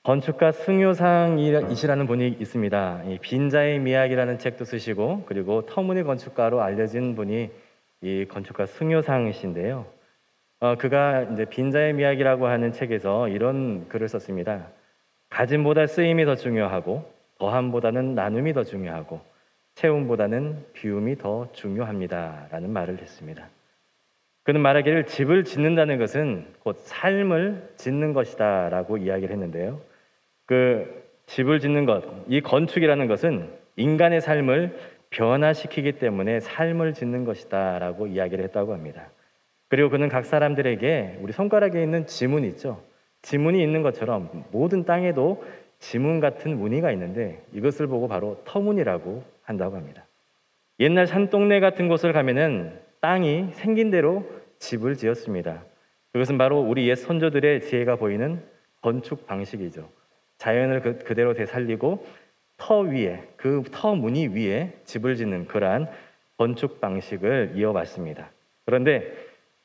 건축가 승효상이시라는 분이 있습니다. 이 빈자의 미학이라는 책도 쓰시고 그리고 터무니 건축가로 알려진 분이 이 건축가 승효상이신데요. 그가 이제 빈자의 미학이라고 하는 책에서 이런 글을 썼습니다. 가짐보다 쓰임이 더 중요하고 더함보다는 나눔이 더 중요하고 채움보다는 비움이 더 중요합니다라는 말을 했습니다. 그는 말하기를 집을 짓는다는 것은 곧 삶을 짓는 것이다라고 이야기를 했는데요. 그 집을 짓는 것, 이 건축이라는 것은 인간의 삶을 변화시키기 때문에 삶을 짓는 것이다라고 이야기를 했다고 합니다. 그리고 그는 각 사람들에게 우리 손가락에 있는 지문이 있죠. 지문이 있는 것처럼 모든 땅에도 지문 같은 무늬가 있는데 이것을 보고 바로 터무니라고 한다고 합니다. 옛날 산동네 같은 곳을 가면은 땅이 생긴 대로 집을 지었습니다. 그것은 바로 우리 옛 선조들의 지혜가 보이는 건축 방식이죠. 자연을 그대로 되살리고 터 위에, 그 터 무늬 위에 집을 짓는 그러한 건축 방식을 이어왔습니다. 그런데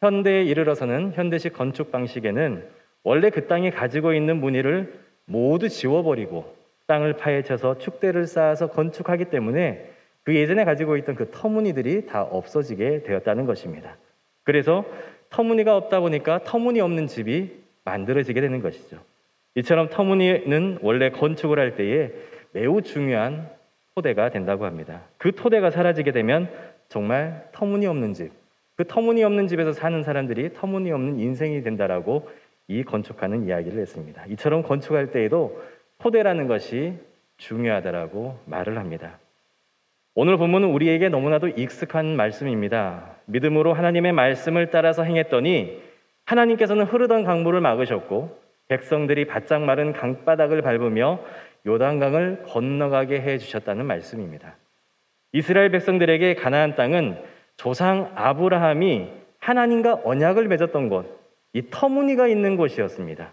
현대에 이르러서는 현대식 건축 방식에는 원래 그 땅이 가지고 있는 무늬를 모두 지워버리고 땅을 파헤쳐서 축대를 쌓아서 건축하기 때문에 그 예전에 가지고 있던 그 터무니들이 다 없어지게 되었다는 것입니다. 그래서 터무니가 없다 보니까 터무니없는 집이 만들어지게 되는 것이죠. 이처럼 터무니는 원래 건축을 할 때에 매우 중요한 토대가 된다고 합니다. 그 토대가 사라지게 되면 정말 터무니없는 집, 그 터무니없는 집에서 사는 사람들이 터무니없는 인생이 된다라고 이 건축가는 이야기를 했습니다. 이처럼 건축할 때에도 토대라는 것이 중요하다라고 말을 합니다. 오늘 본문은 우리에게 너무나도 익숙한 말씀입니다. 믿음으로 하나님의 말씀을 따라서 행했더니 하나님께서는 흐르던 강물을 막으셨고 백성들이 바짝 마른 강바닥을 밟으며 요단강을 건너가게 해주셨다는 말씀입니다. 이스라엘 백성들에게 가나안 땅은 조상 아브라함이 하나님과 언약을 맺었던 곳, 이 터무니가 있는 곳이었습니다.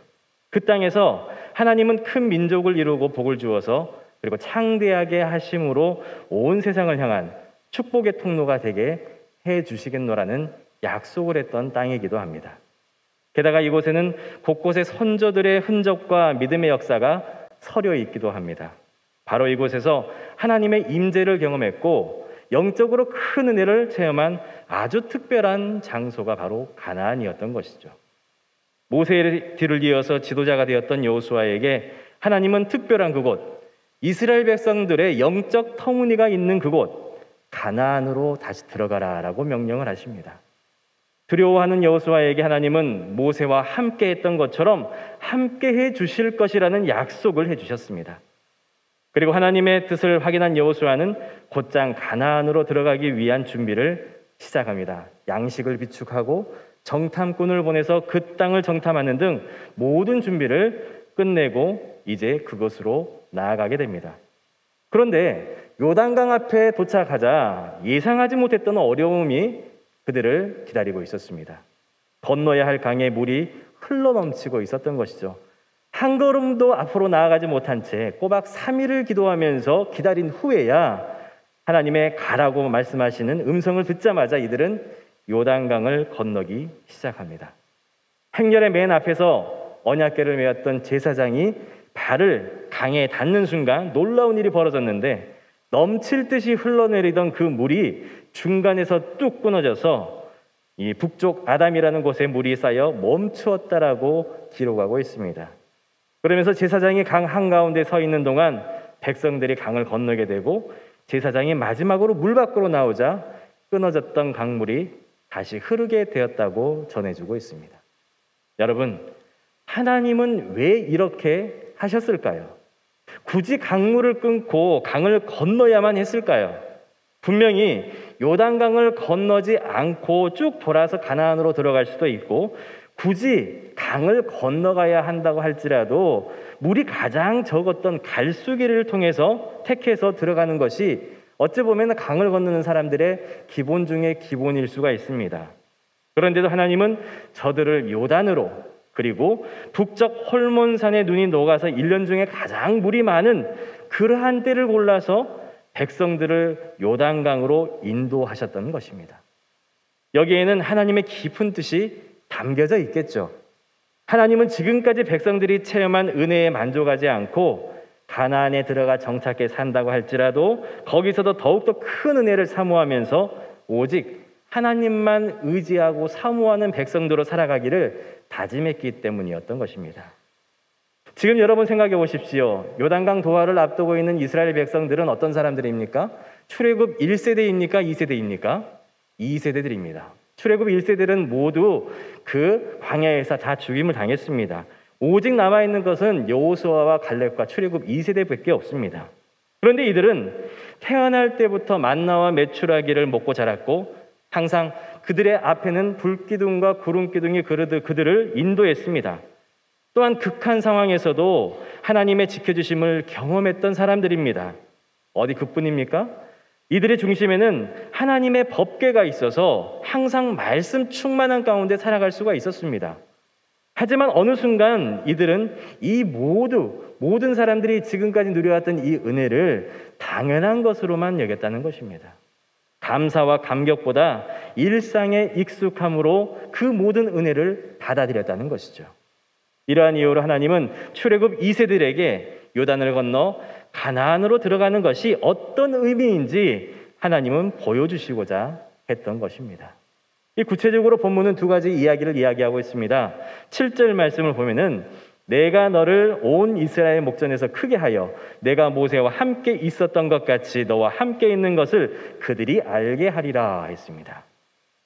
그 땅에서 하나님은 큰 민족을 이루고 복을 주어서 그리고 창대하게 하심으로 온 세상을 향한 축복의 통로가 되게 해주시겠노라는 약속을 했던 땅이기도 합니다. 게다가 이곳에는 곳곳에 선조들의 흔적과 믿음의 역사가 서려 있기도 합니다. 바로 이곳에서 하나님의 임재를 경험했고 영적으로 큰 은혜를 체험한 아주 특별한 장소가 바로 가나안이었던 것이죠. 모세의 뒤를 이어서 지도자가 되었던 여호수아에게 하나님은 특별한 그곳, 이스라엘 백성들의 영적 터무니가 있는 그곳 가나안으로 다시 들어가라라고 명령을 하십니다. 두려워하는 여호수아에게 하나님은 모세와 함께 했던 것처럼 함께 해 주실 것이라는 약속을 해 주셨습니다. 그리고 하나님의 뜻을 확인한 여호수아는 곧장 가나안으로 들어가기 위한 준비를 시작합니다. 양식을 비축하고 정탐꾼을 보내서 그 땅을 정탐하는 등 모든 준비를 끝내고 이제 그곳으로 나아가게 됩니다. 그런데 요단강 앞에 도착하자 예상하지 못했던 어려움이 그들을 기다리고 있었습니다. 건너야 할 강에 물이 흘러넘치고 있었던 것이죠. 한 걸음도 앞으로 나아가지 못한 채 꼬박 3일을 기도하면서 기다린 후에야 하나님의 가라고 말씀하시는 음성을 듣자마자 이들은 요단강을 건너기 시작합니다. 행렬의 맨 앞에서 언약궤를 메었던 제사장이 발을 강에 닿는 순간 놀라운 일이 벌어졌는데 넘칠 듯이 흘러내리던 그 물이 중간에서 뚝 끊어져서 이 북쪽 아담이라는 곳에 물이 쌓여 멈추었다라고 기록하고 있습니다. 그러면서 제사장이 강 한가운데 서 있는 동안 백성들이 강을 건너게 되고 제사장이 마지막으로 물 밖으로 나오자 끊어졌던 강물이 다시 흐르게 되었다고 전해주고 있습니다. 여러분, 하나님은 왜 이렇게 하셨을까요? 굳이 강물을 끊고 강을 건너야만 했을까요? 분명히 요단강을 건너지 않고 쭉 돌아서 가나안으로 들어갈 수도 있고 굳이 강을 건너가야 한다고 할지라도 물이 가장 적었던 갈수기를 통해서 택해서 들어가는 것이 어찌 보면 강을 건너는 사람들의 기본 중에 기본일 수가 있습니다. 그런데도 하나님은 저들을 요단으로 그리고 북쪽 홀몬산의 눈이 녹아서 1년 중에 가장 물이 많은 그러한 때를 골라서 백성들을 요단강으로 인도하셨던 것입니다. 여기에는 하나님의 깊은 뜻이 담겨져 있겠죠. 하나님은 지금까지 백성들이 체험한 은혜에 만족하지 않고 가나안에 들어가 정착해 산다고 할지라도 거기서도 더욱더 큰 은혜를 사모하면서 오직 하나님만 의지하고 사모하는 백성들로 살아가기를 다짐했기 때문이었던 것입니다. 지금 여러분 생각해 보십시오. 요단강 도하를 앞두고 있는 이스라엘 백성들은 어떤 사람들입니까? 출애굽 1세대입니까? 2세대입니까? 2세대들입니다. 출애굽 1세대들은 모두 그 광야에서 다 죽임을 당했습니다. 오직 남아있는 것은 여호수아와 갈렙과 출애굽 2세대밖에 없습니다. 그런데 이들은 태어날 때부터 만나와 메추라기를 먹고 자랐고 항상 그들의 앞에는 불기둥과 구름기둥이 그들을 인도했습니다. 또한 극한 상황에서도 하나님의 지켜주심을 경험했던 사람들입니다. 어디 그뿐입니까? 이들의 중심에는 하나님의 법궤가 있어서 항상 말씀 충만한 가운데 살아갈 수가 있었습니다. 하지만 어느 순간 이들은 이 모든 사람들이 지금까지 누려왔던 이 은혜를 당연한 것으로만 여겼다는 것입니다. 감사와 감격보다 일상의 익숙함으로 그 모든 은혜를 받아들였다는 것이죠. 이러한 이유로 하나님은 출애굽 2세들에게 요단을 건너 가나안으로 들어가는 것이 어떤 의미인지 하나님은 보여주시고자 했던 것입니다. 이 구체적으로 본문은 두 가지 이야기를 이야기하고 있습니다. 7절 말씀을 보면은 내가 너를 온 이스라엘 목전에서 크게 하여 내가 모세와 함께 있었던 것 같이 너와 함께 있는 것을 그들이 알게 하리라 했습니다.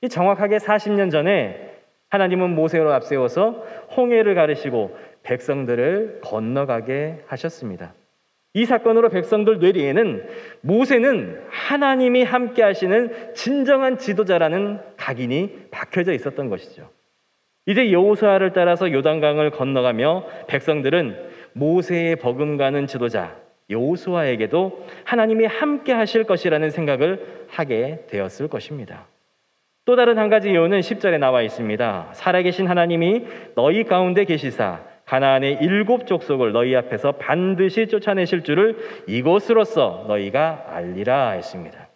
이 정확하게 40년 전에 하나님은 모세로 앞세워서 홍해를 가르시고 백성들을 건너가게 하셨습니다. 이 사건으로 백성들 뇌리에는 모세는 하나님이 함께 하시는 진정한 지도자라는 각인이 박혀져 있었던 것이죠. 이제 여호수아를 따라서 요단강을 건너가며 백성들은 모세의 버금가는 지도자 여호수아에게도 하나님이 함께 하실 것이라는 생각을 하게 되었을 것입니다. 또 다른 한 가지 이유는 10절에 나와 있습니다. 살아계신 하나님이 너희 가운데 계시사 가나안의 7 족속을 너희 앞에서 반드시 쫓아내실 줄을 이것으로써 너희가 알리라 했습니다.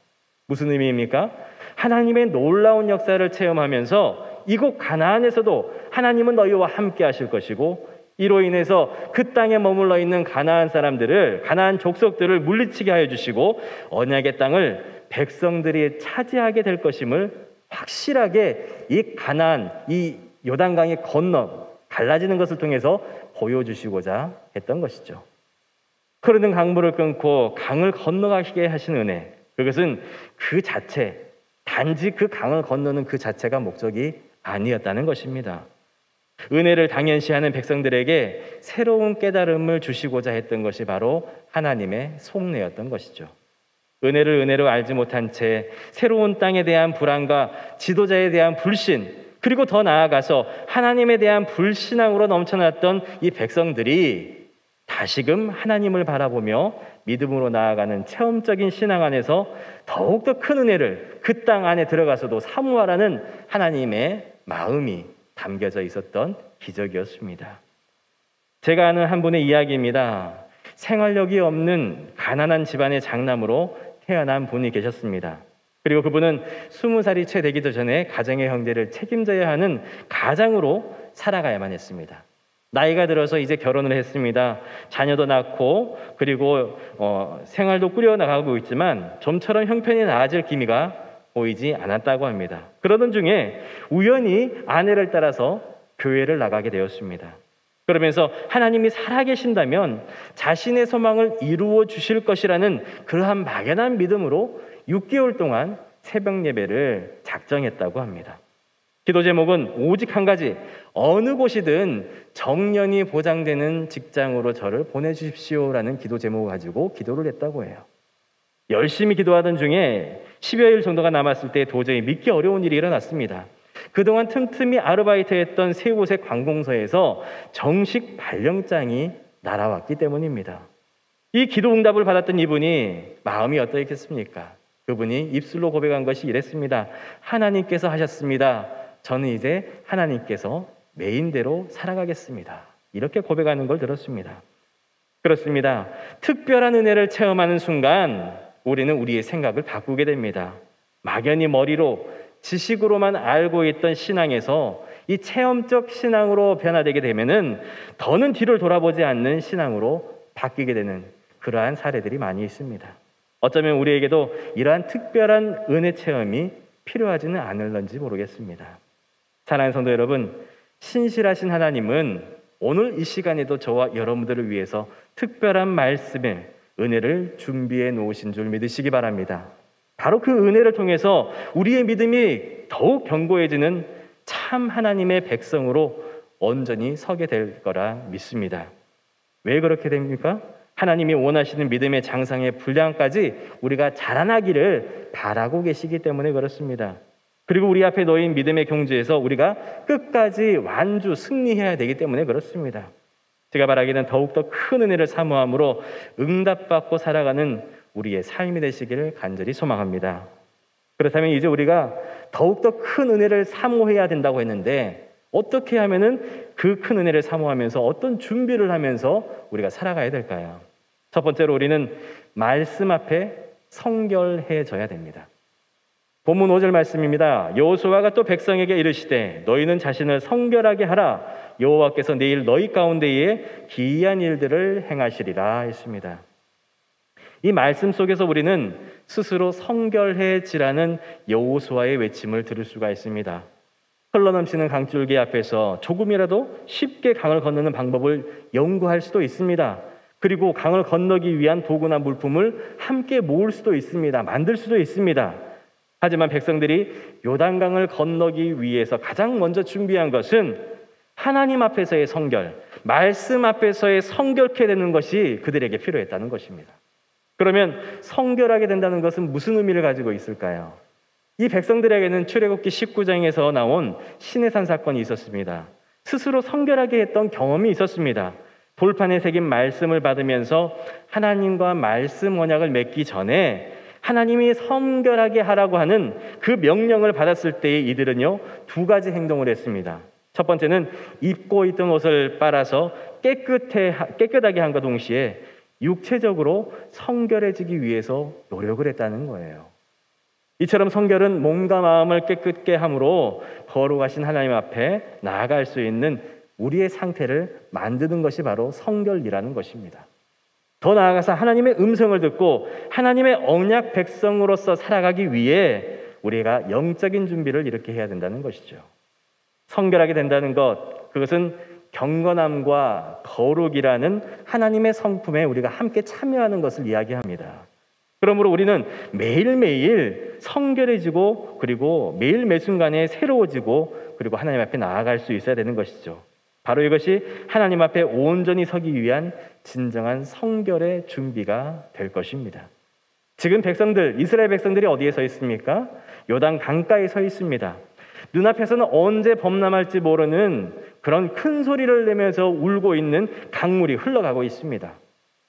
무슨 의미입니까? 하나님의 놀라운 역사를 체험하면서 이곳 가나안에서도 하나님은 너희와 함께 하실 것이고 이로 인해서 그 땅에 머물러 있는 가나안 사람들을 가나안 족속들을 물리치게 하여 주시고 언약의 땅을 백성들이 차지하게 될 것임을 확실하게 이 가나안 이 요단강에 건너 갈라지는 것을 통해서 보여주시고자 했던 것이죠. 흐르는 강물을 끊고 강을 건너가게 하신 은혜, 그것은 그 자체, 단지 그 강을 건너는 그 자체가 목적이 아니었다는 것입니다. 은혜를 당연시하는 백성들에게 새로운 깨달음을 주시고자 했던 것이 바로 하나님의 속내였던 것이죠. 은혜를 은혜로 알지 못한 채 새로운 땅에 대한 불안과 지도자에 대한 불신, 그리고 더 나아가서 하나님에 대한 불신앙으로 넘쳐났던 이 백성들이 다시금 하나님을 바라보며 믿음으로 나아가는 체험적인 신앙 안에서 더욱더 큰 은혜를 그 땅 안에 들어가서도 사모하라는 하나님의 마음이 담겨져 있었던 기적이었습니다. 제가 아는 한 분의 이야기입니다. 생활력이 없는 가난한 집안의 장남으로 태어난 분이 계셨습니다. 그리고 그분은 20살이 채 되기도 전에 가정의 형제를 책임져야 하는 가장으로 살아가야만 했습니다. 나이가 들어서 이제 결혼을 했습니다. 자녀도 낳고 그리고 생활도 꾸려나가고 있지만 좀처럼 형편이 나아질 기미가 보이지 않았다고 합니다. 그러던 중에 우연히 아내를 따라서 교회를 나가게 되었습니다. 그러면서 하나님이 살아계신다면 자신의 소망을 이루어 주실 것이라는 그러한 막연한 믿음으로 6개월 동안 새벽 예배를 작정했다고 합니다. 기도 제목은 오직 한 가지, 어느 곳이든 정년이 보장되는 직장으로 저를 보내주십시오라는 기도 제목을 가지고 기도를 했다고 해요. 열심히 기도하던 중에 10여일 정도가 남았을 때 도저히 믿기 어려운 일이 일어났습니다. 그동안 틈틈이 아르바이트했던 세 곳의 관공서에서 정식 발령장이 날아왔기 때문입니다. 이 기도 응답을 받았던 이분이 마음이 어떠했겠습니까? 그분이 입술로 고백한 것이 이랬습니다. 하나님께서 하셨습니다. 저는 이제 하나님께서 메인대로 살아가겠습니다. 이렇게 고백하는 걸 들었습니다. 그렇습니다. 특별한 은혜를 체험하는 순간 우리는 우리의 생각을 바꾸게 됩니다. 막연히 머리로 지식으로만 알고 있던 신앙에서 이 체험적 신앙으로 변화되게 되면은 더는 뒤를 돌아보지 않는 신앙으로 바뀌게 되는 그러한 사례들이 많이 있습니다. 어쩌면 우리에게도 이러한 특별한 은혜 체험이 필요하지는 않을런지 모르겠습니다. 사랑하는 성도 여러분, 신실하신 하나님은 오늘 이 시간에도 저와 여러분들을 위해서 특별한 말씀의 은혜를 준비해 놓으신 줄 믿으시기 바랍니다. 바로 그 은혜를 통해서 우리의 믿음이 더욱 견고해지는 참 하나님의 백성으로 온전히 서게 될 거라 믿습니다. 왜 그렇게 됩니까? 하나님이 원하시는 믿음의 장성의 분량까지 우리가 자라나기를 바라고 계시기 때문에 그렇습니다. 그리고 우리 앞에 놓인 믿음의 경주에서 우리가 끝까지 완주 승리해야 되기 때문에 그렇습니다. 제가 바라기는 더욱더 큰 은혜를 사모함으로 응답받고 살아가는 우리의 삶이 되시기를 간절히 소망합니다. 그렇다면 이제 우리가 더욱더 큰 은혜를 사모해야 된다고 했는데 어떻게 하면은 그 큰 은혜를 사모하면서 어떤 준비를 하면서 우리가 살아가야 될까요? 첫 번째로 우리는 말씀 앞에 성결해져야 됩니다. 본문 5절 말씀입니다. 여호수아가 또 백성에게 이르시되 너희는 자신을 성결하게 하라. 여호와께서 내일 너희 가운데에 기이한 일들을 행하시리라 했습니다. 이 말씀 속에서 우리는 스스로 성결해지라는 여호수아의 외침을 들을 수가 있습니다. 흘러넘치는 강줄기 앞에서 조금이라도 쉽게 강을 건너는 방법을 연구할 수도 있습니다. 그리고 강을 건너기 위한 도구나 물품을 함께 모을 수도 있습니다. 만들 수도 있습니다. 하지만 백성들이 요단강을 건너기 위해서 가장 먼저 준비한 것은 하나님 앞에서의 성결, 말씀 앞에서의 성결케 되는 것이 그들에게 필요했다는 것입니다. 그러면 성결하게 된다는 것은 무슨 의미를 가지고 있을까요? 이 백성들에게는 출애굽기 19장에서 나온 시내산 사건이 있었습니다. 스스로 성결하게 했던 경험이 있었습니다. 돌판에 새긴 말씀을 받으면서 하나님과 말씀 언약을 맺기 전에 하나님이 성결하게 하라고 하는 그 명령을 받았을 때에 이들은요, 두 가지 행동을 했습니다. 첫 번째는 입고 있던 옷을 빨아서 깨끗하게 함과 동시에 육체적으로 성결해지기 위해서 노력을 했다는 거예요. 이처럼 성결은 몸과 마음을 깨끗게 함으로 거룩하신 하나님 앞에 나아갈 수 있는 우리의 상태를 만드는 것이 바로 성결이라는 것입니다. 더 나아가서 하나님의 음성을 듣고 하나님의 언약 백성으로서 살아가기 위해 우리가 영적인 준비를 이렇게 해야 된다는 것이죠. 성결하게 된다는 것, 그것은 경건함과 거룩이라는 하나님의 성품에 우리가 함께 참여하는 것을 이야기합니다. 그러므로 우리는 매일매일 성결해지고 그리고 매일 매순간에 새로워지고 그리고 하나님 앞에 나아갈 수 있어야 되는 것이죠. 바로 이것이 하나님 앞에 온전히 서기 위한 진정한 성결의 준비가 될 것입니다. 지금 이스라엘 백성들이 어디에 서 있습니까? 요단 강가에 서 있습니다. 눈앞에서는 언제 범람할지 모르는 그런 큰 소리를 내면서 울고 있는 강물이 흘러가고 있습니다.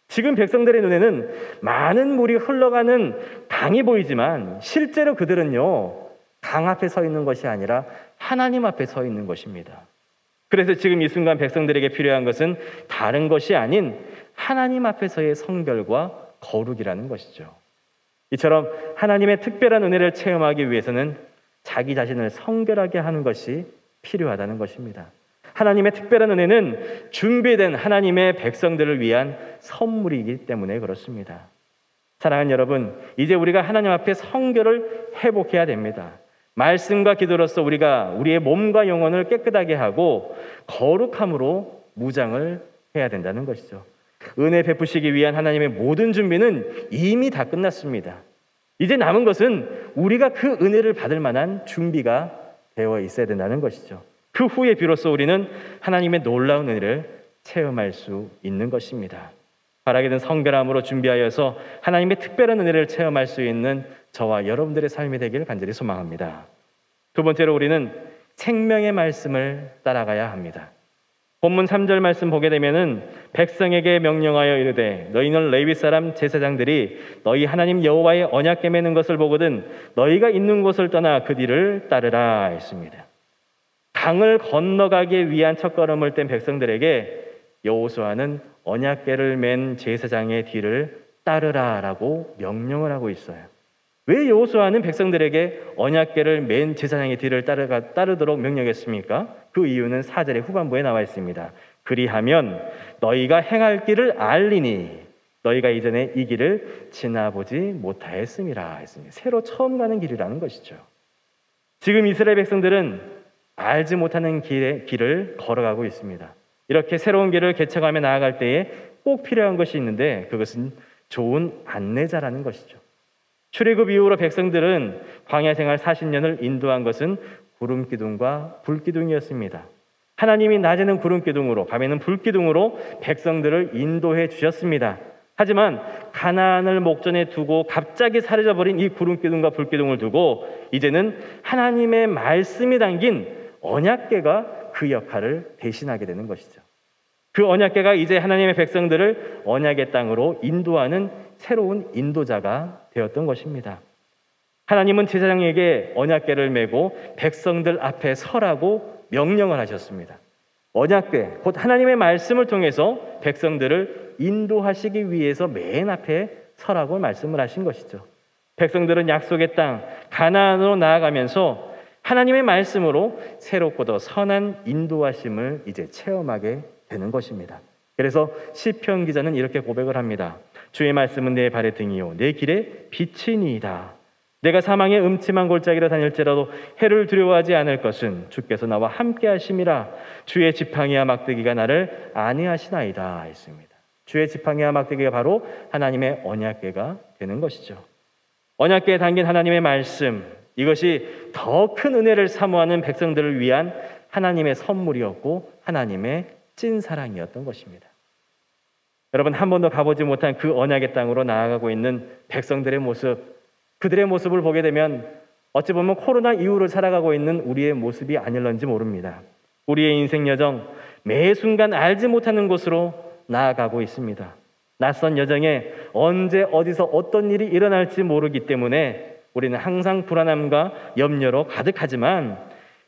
지금 백성들의 눈에는 많은 물이 흘러가는 강이 보이지만 실제로 그들은요, 강 앞에 서 있는 것이 아니라 하나님 앞에 서 있는 것입니다. 그래서 지금 이 순간 백성들에게 필요한 것은 다른 것이 아닌 하나님 앞에서의 성결과 거룩이라는 것이죠. 이처럼 하나님의 특별한 은혜를 체험하기 위해서는 자기 자신을 성결하게 하는 것이 필요하다는 것입니다. 하나님의 특별한 은혜는 준비된 하나님의 백성들을 위한 선물이기 때문에 그렇습니다. 사랑하는 여러분, 이제 우리가 하나님 앞에 성결을 회복해야 됩니다. 말씀과 기도로서 우리가 우리의 몸과 영혼을 깨끗하게 하고 거룩함으로 무장을 해야 된다는 것이죠. 은혜 베푸시기 위한 하나님의 모든 준비는 이미 다 끝났습니다. 이제 남은 것은 우리가 그 은혜를 받을 만한 준비가 되어 있어야 된다는 것이죠. 그 후에 비로소 우리는 하나님의 놀라운 은혜를 체험할 수 있는 것입니다. 바라기는 성결함으로 준비하여서 하나님의 특별한 은혜를 체험할 수 있는 저와 여러분들의 삶이 되기를 간절히 소망합니다. 두 번째로 우리는 생명의 말씀을 따라가야 합니다. 본문 3절 말씀 보게 되면은 백성에게 명령하여 이르되 너희는 레위 사람 제사장들이 너희 하나님 여호와의 언약궤 매는 것을 보거든 너희가 있는 곳을 떠나 그 뒤를 따르라 했습니다. 강을 건너가기 위한 첫걸음을 뗀 백성들에게 여호수아는 언약궤를 맨 제사장의 뒤를 따르라라고 명령을 하고 있어요. 왜 여호수아는 백성들에게 언약궤를 맨 제사장의 뒤를 따르도록 명령했습니까? 그 이유는 4절의 후반부에 나와 있습니다. 그리하면 너희가 행할 길을 알리니 너희가 이전에 이 길을 지나보지 못하였음이라 했습니다. 새로 처음 가는 길이라는 것이죠. 지금 이스라엘 백성들은 알지 못하는 길을 걸어가고 있습니다. 이렇게 새로운 길을 개척하며 나아갈 때에 꼭 필요한 것이 있는데 그것은 좋은 안내자라는 것이죠. 출애굽 이후로 백성들은 광야 생활 40년을 인도한 것은 구름 기둥과 불 기둥이었습니다. 하나님이 낮에는 구름 기둥으로 밤에는 불 기둥으로 백성들을 인도해 주셨습니다. 하지만 가나안을 목전에 두고 갑자기 사라져버린 이 구름 기둥과 불 기둥을 두고 이제는 하나님의 말씀이 담긴 언약궤가 그 역할을 대신하게 되는 것이죠. 그 언약궤가 이제 하나님의 백성들을 언약의 땅으로 인도하는 새로운 인도자가 되었던 것입니다. 하나님은 제사장에게 언약궤를 메고 백성들 앞에 서라고 명령을 하셨습니다. 언약궤, 곧 하나님의 말씀을 통해서 백성들을 인도하시기 위해서 맨 앞에 서라고 말씀을 하신 것이죠. 백성들은 약속의 땅 가나안으로 나아가면서 하나님의 말씀으로 새롭고도 선한 인도하심을 이제 체험하게 되는 것입니다. 그래서 시편 기자는 이렇게 고백을 합니다. 주의 말씀은 내 발의 등이요 내 길의 빛이니이다. 내가 사망의 음침한 골짜기로 다닐지라도 해를 두려워하지 않을 것은 주께서 나와 함께 하심이라. 주의 지팡이와 막대기가 나를 안위하시나이다 했습니다. 주의 지팡이와 막대기가 바로 하나님의 언약궤가 되는 것이죠. 언약궤에 담긴 하나님의 말씀, 이것이 더 큰 은혜를 사모하는 백성들을 위한 하나님의 선물이었고 하나님의 찐사랑이었던 것입니다. 여러분, 한 번도 가보지 못한 그 언약의 땅으로 나아가고 있는 백성들의 모습, 그들의 모습을 보게 되면 어찌 보면 코로나 이후를 살아가고 있는 우리의 모습이 아닐런지 모릅니다. 우리의 인생 여정, 매 순간 알지 못하는 곳으로 나아가고 있습니다. 낯선 여정에 언제 어디서 어떤 일이 일어날지 모르기 때문에 우리는 항상 불안함과 염려로 가득하지만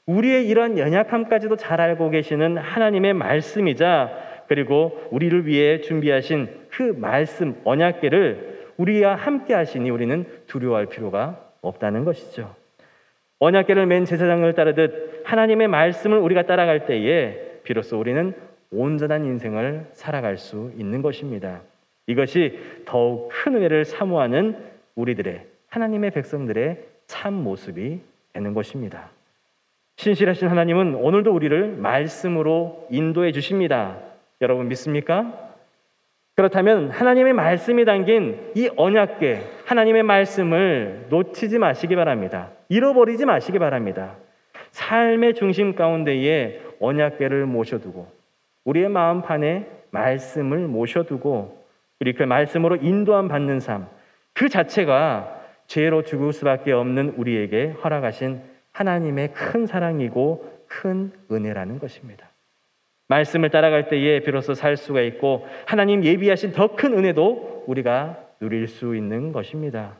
우리의 이런 연약함까지도 잘 알고 계시는 하나님의 말씀이자 그리고 우리를 위해 준비하신 그 말씀 언약궤를 우리와 함께 하시니 우리는 두려워할 필요가 없다는 것이죠. 언약궤를 맨 제사장을 따르듯 하나님의 말씀을 우리가 따라갈 때에 비로소 우리는 온전한 인생을 살아갈 수 있는 것입니다. 이것이 더욱 큰 은혜를 사모하는 우리들의 하나님의 백성들의 참 모습이 되는 것입니다. 신실하신 하나님은 오늘도 우리를 말씀으로 인도해 주십니다. 여러분 믿습니까? 그렇다면 하나님의 말씀이 담긴 이 언약궤, 하나님의 말씀을 놓치지 마시기 바랍니다. 잃어버리지 마시기 바랍니다. 삶의 중심 가운데에 언약궤를 모셔두고 우리의 마음판에 말씀을 모셔두고 그리고 그 말씀으로 인도함 받는 삶, 그 자체가 죄로 죽을 수밖에 없는 우리에게 허락하신 하나님의 큰 사랑이고 큰 은혜라는 것입니다. 말씀을 따라갈 때에 비로소 살 수가 있고 하나님 예비하신 더 큰 은혜도 우리가 누릴 수 있는 것입니다.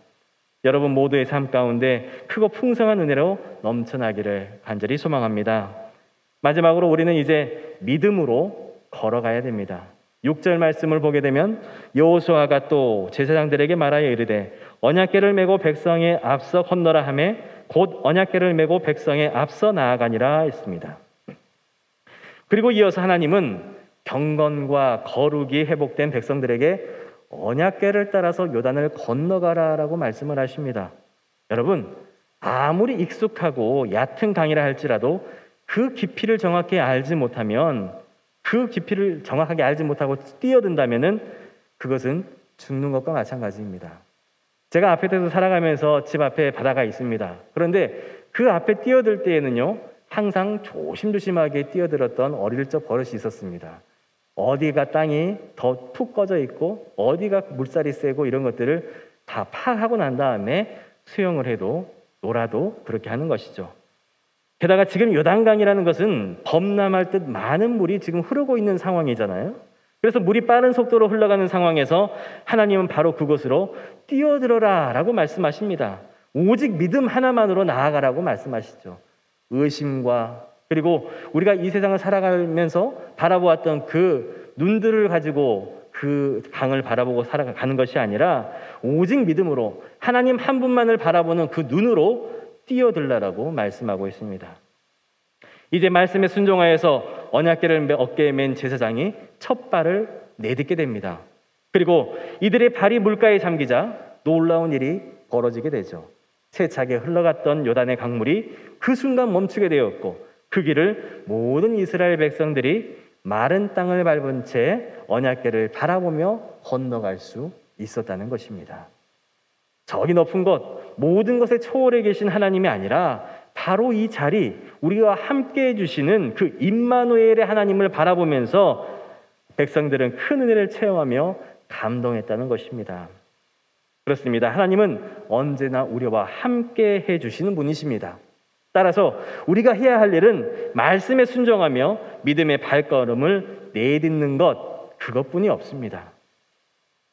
여러분 모두의 삶 가운데 크고 풍성한 은혜로 넘쳐나기를 간절히 소망합니다. 마지막으로 우리는 이제 믿음으로 걸어가야 됩니다. 6절 말씀을 보게 되면 여호수아가 또 제사장들에게 말하여 이르되 언약궤를 메고 백성의 앞서 건너라 하며 곧 언약궤를 메고 백성의 앞서 나아가니라 했습니다. 그리고 이어서 하나님은 경건과 거룩이 회복된 백성들에게 언약궤를 따라서 요단을 건너가라라고 말씀을 하십니다. 여러분, 아무리 익숙하고 얕은 강이라 할지라도 그 깊이를 정확히 알지 못하면 그 깊이를 정확하게 알지 못하고 뛰어든다면은 그것은 죽는 것과 마찬가지입니다. 제가 아파트에서 살아가면서 집 앞에 바다가 있습니다. 그런데 그 앞에 뛰어들 때에는요, 항상 조심조심하게 뛰어들었던 어릴 적 버릇이 있었습니다. 어디가 땅이 더 푹 꺼져 있고 어디가 물살이 세고 이런 것들을 다 파악하고 난 다음에 수영을 해도 놀아도 그렇게 하는 것이죠. 게다가 지금 요단강이라는 것은 범람할 듯 많은 물이 지금 흐르고 있는 상황이잖아요. 그래서 물이 빠른 속도로 흘러가는 상황에서 하나님은 바로 그곳으로 뛰어들어라 라고 말씀하십니다. 오직 믿음 하나만으로 나아가라고 말씀하시죠. 의심과 그리고 우리가 이 세상을 살아가면서 바라보았던 그 눈들을 가지고 그 강을 바라보고 살아가는 것이 아니라 오직 믿음으로 하나님 한 분만을 바라보는 그 눈으로 뛰어들라라고 말씀하고 있습니다. 이제 말씀에 순종하여서 언약궤를 어깨에 맨 제사장이 첫 발을 내딛게 됩니다. 그리고 이들의 발이 물가에 잠기자 놀라운 일이 벌어지게 되죠. 세차게 흘러갔던 요단의 강물이 그 순간 멈추게 되었고, 그 길을 모든 이스라엘 백성들이 마른 땅을 밟은 채 언약궤를 바라보며 건너갈 수 있었다는 것입니다. 저기 높은 곳, 모든 것에 초월해 계신 하나님이 아니라 바로 이 자리, 우리와 함께 해주시는 그 임마누엘의 하나님을 바라보면서 백성들은 큰 은혜를 체험하며 감동했다는 것입니다. 그렇습니다. 하나님은 언제나 우리와 함께 해주시는 분이십니다. 따라서 우리가 해야 할 일은 말씀에 순종하며 믿음의 발걸음을 내딛는 것, 그것뿐이 없습니다.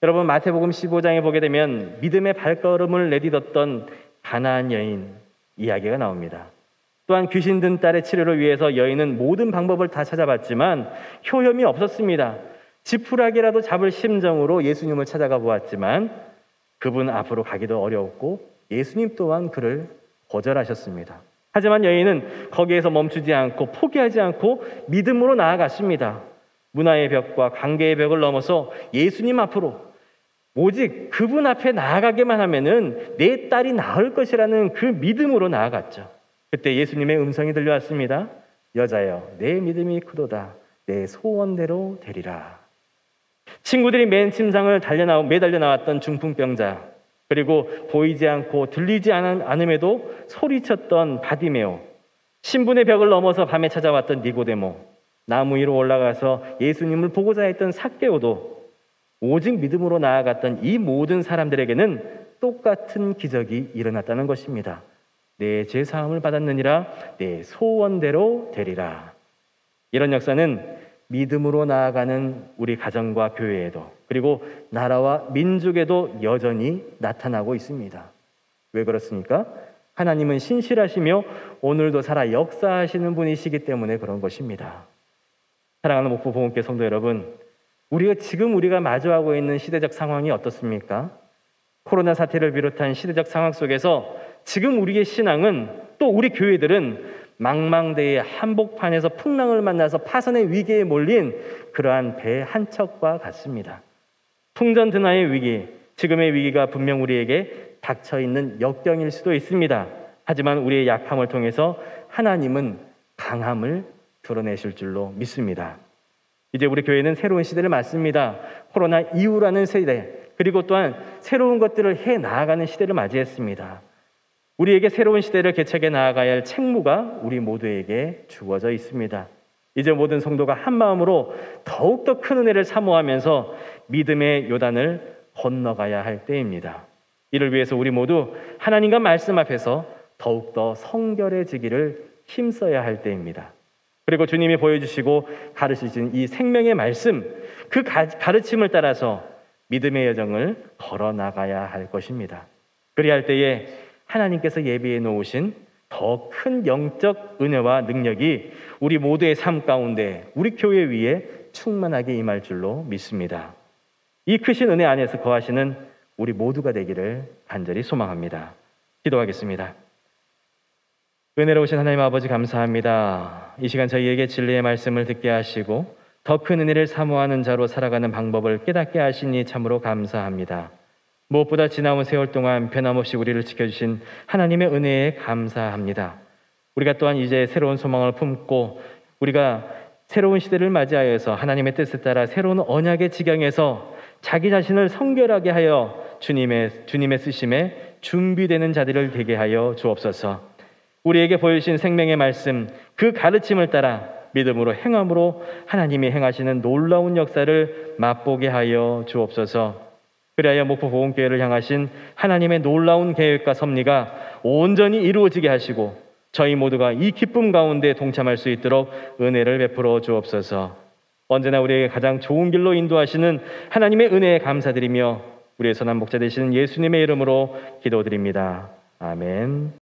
여러분, 마태복음 15장에 보게 되면 믿음의 발걸음을 내딛었던 가나안 여인 이야기가 나옵니다. 또한 귀신 든 딸의 치료를 위해서 여인은 모든 방법을 다 찾아봤지만 효험이 없었습니다. 지푸라기라도 잡을 심정으로 예수님을 찾아가 보았지만 그분 앞으로 가기도 어려웠고 예수님 또한 그를 거절하셨습니다. 하지만 여인은 거기에서 멈추지 않고 포기하지 않고 믿음으로 나아갔습니다. 문화의 벽과 관계의 벽을 넘어서 예수님 앞으로, 오직 그분 앞에 나아가기만 하면은 내 딸이 나을 것이라는 그 믿음으로 나아갔죠. 그때 예수님의 음성이 들려왔습니다. 여자여, 내 믿음이 크도다. 내 소원대로 되리라. 친구들이 맨 침상을 매달려 나왔던 중풍병자, 그리고 보이지 않고 들리지 않음에도 소리쳤던 바디메오, 신분의 벽을 넘어서 밤에 찾아왔던 니고데모, 나무 위로 올라가서 예수님을 보고자 했던 삭개오도 오직 믿음으로 나아갔던 이 모든 사람들에게는 똑같은 기적이 일어났다는 것입니다. 내 죄사함을 받았느니라, 내 소원대로 되리라. 이런 역사는 믿음으로 나아가는 우리 가정과 교회에도, 그리고 나라와 민족에도 여전히 나타나고 있습니다. 왜 그렇습니까? 하나님은 신실하시며 오늘도 살아 역사하시는 분이시기 때문에 그런 것입니다. 사랑하는 목포 보험교회 성도 여러분, 우리가 마주하고 있는 시대적 상황이 어떻습니까? 코로나 사태를 비롯한 시대적 상황 속에서 지금 우리의 신앙은, 또 우리 교회들은 망망대해의 한복판에서 풍랑을 만나서 파선의 위기에 몰린 그러한 배 한 척과 같습니다. 풍전등화의 위기, 지금의 위기가 분명 우리에게 닥쳐있는 역경일 수도 있습니다. 하지만 우리의 약함을 통해서 하나님은 강함을 드러내실 줄로 믿습니다. 이제 우리 교회는 새로운 시대를 맞습니다. 코로나 이후라는 세대, 그리고 또한 새로운 것들을 해 나아가는 시대를 맞이했습니다. 우리에게 새로운 시대를 개척해 나아가야 할 책무가 우리 모두에게 주어져 있습니다. 이제 모든 성도가 한 마음으로 더욱더 큰 은혜를 사모하면서 믿음의 요단을 건너가야 할 때입니다. 이를 위해서 우리 모두 하나님과 말씀 앞에서 더욱더 성결해지기를 힘써야 할 때입니다. 그리고 주님이 보여주시고 가르치신 이 생명의 말씀, 그 가르침을 따라서 믿음의 여정을 걸어나가야 할 것입니다. 그리할 때에 하나님께서 예비해 놓으신 더 큰 영적 은혜와 능력이 우리 모두의 삶 가운데, 우리 교회 위에 충만하게 임할 줄로 믿습니다. 이 크신 은혜 안에서 거하시는 우리 모두가 되기를 간절히 소망합니다. 기도하겠습니다. 은혜로우신 하나님 아버지, 감사합니다. 이 시간 저희에게 진리의 말씀을 듣게 하시고 더 큰 은혜를 사모하는 자로 살아가는 방법을 깨닫게 하시니 참으로 감사합니다. 무엇보다 지나온 세월 동안 변함없이 우리를 지켜주신 하나님의 은혜에 감사합니다. 우리가 또한 이제 새로운 소망을 품고 우리가 새로운 시대를 맞이하여서 하나님의 뜻에 따라 새로운 언약의 지경에서 자기 자신을 성결하게 하여 주님의 쓰심에 준비되는 자들을 되게 하여 주옵소서. 우리에게 보여주신 생명의 말씀, 그 가르침을 따라 믿음으로 행함으로 하나님이 행하시는 놀라운 역사를 맛보게 하여 주옵소서. 그리하여 목포 보험교회를 향하신 하나님의 놀라운 계획과 섭리가 온전히 이루어지게 하시고 저희 모두가 이 기쁨 가운데 동참할 수 있도록 은혜를 베풀어 주옵소서. 언제나 우리에게 가장 좋은 길로 인도하시는 하나님의 은혜에 감사드리며 우리의 선한 목자 되시는 예수님의 이름으로 기도드립니다. 아멘.